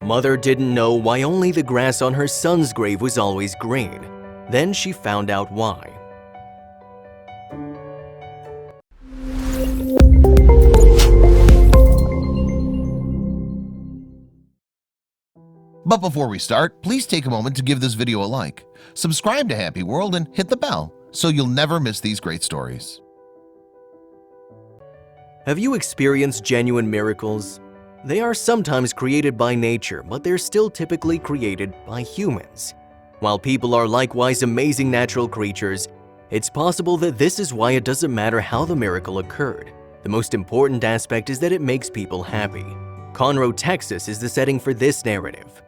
Mother didn't know why only the grass on her son's grave was always green. Then she found out why. But before we start, please take a moment to give this video a like, subscribe to Happy World, and hit the bell so you'll never miss these great stories. Have you experienced genuine miracles? They are sometimes created by nature, but they're still typically created by humans. While people are likewise amazing natural creatures, it's possible that this is why it doesn't matter how the miracle occurred. The most important aspect is that it makes people happy. Conroe, Texas is the setting for this narrative.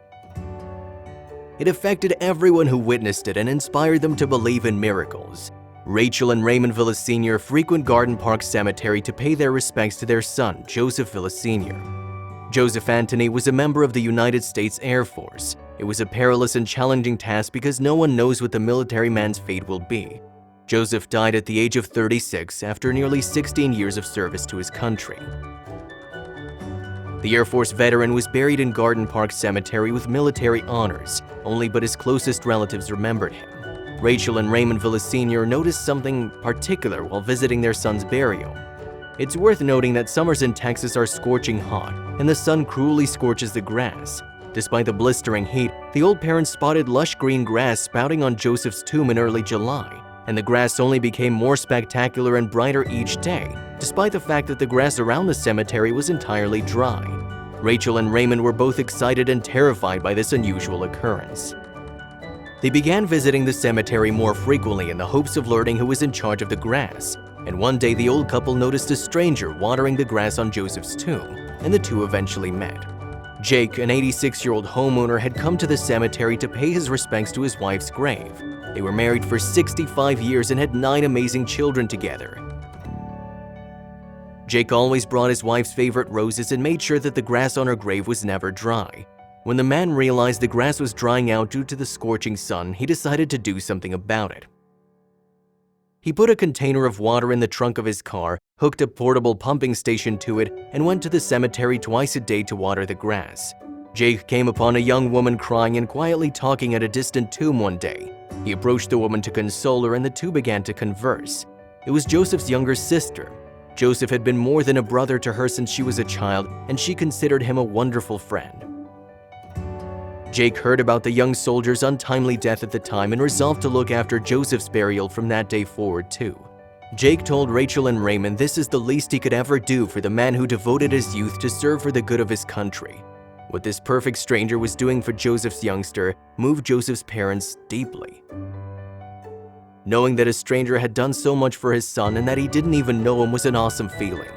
It affected everyone who witnessed it and inspired them to believe in miracles. Rachel and Raymond Villas Sr. frequent Garden Park Cemetery to pay their respects to their son, Joseph Villas Sr. Joseph Anthony was a member of the United States Air Force. It was a perilous and challenging task because no one knows what the military man's fate will be. Joseph died at the age of 36 after nearly 16 years of service to his country. The Air Force veteran was buried in Garden Park Cemetery with military honors, only but his closest relatives remembered him. Rachel and Raymond Villas Sr. noticed something particular while visiting their son's burial. It's worth noting that summers in Texas are scorching hot, and the sun cruelly scorches the grass. Despite the blistering heat, the old parents spotted lush green grass sprouting on Joseph's tomb in early July, and the grass only became more spectacular and brighter each day, despite the fact that the grass around the cemetery was entirely dry. Rachel and Raymond were both excited and terrified by this unusual occurrence. They began visiting the cemetery more frequently in the hopes of learning who was in charge of the grass, and one day the old couple noticed a stranger watering the grass on Joseph's tomb, and the two eventually met. Jake, an 86-year-old homeowner, had come to the cemetery to pay his respects to his wife's grave. They were married for 65 years and had 9 amazing children together. Jake always brought his wife's favorite roses and made sure that the grass on her grave was never dry. When the man realized the grass was drying out due to the scorching sun, he decided to do something about it. He put a container of water in the trunk of his car, hooked a portable pumping station to it, and went to the cemetery twice a day to water the grass. Jake came upon a young woman crying and quietly talking at a distant tomb one day. He approached the woman to console her, and the two began to converse. It was Joseph's younger sister. Joseph had been more than a brother to her since she was a child, and she considered him a wonderful friend. Jake heard about the young soldier's untimely death at the time and resolved to look after Joseph's burial from that day forward too. Jake told Rachel and Raymond this is the least he could ever do for the man who devoted his youth to serve for the good of his country. What this perfect stranger was doing for Joseph's youngster moved Joseph's parents deeply. Knowing that a stranger had done so much for his son and that he didn't even know him was an awesome feeling.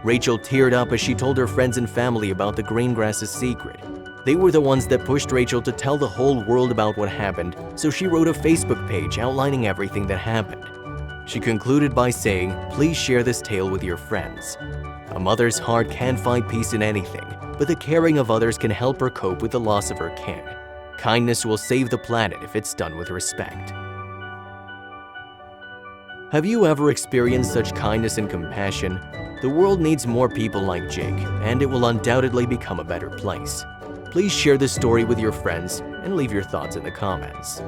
Rachel teared up as she told her friends and family about the green grass's secret. They were the ones that pushed Rachel to tell the whole world about what happened, so she wrote a Facebook page outlining everything that happened. She concluded by saying, "Please share this tale with your friends. A mother's heart can't find peace in anything, but the caring of others can help her cope with the loss of her kid. Kindness will save the planet if it's done with respect." Have you ever experienced such kindness and compassion? The world needs more people like Jake, and it will undoubtedly become a better place. Please share this story with your friends and leave your thoughts in the comments.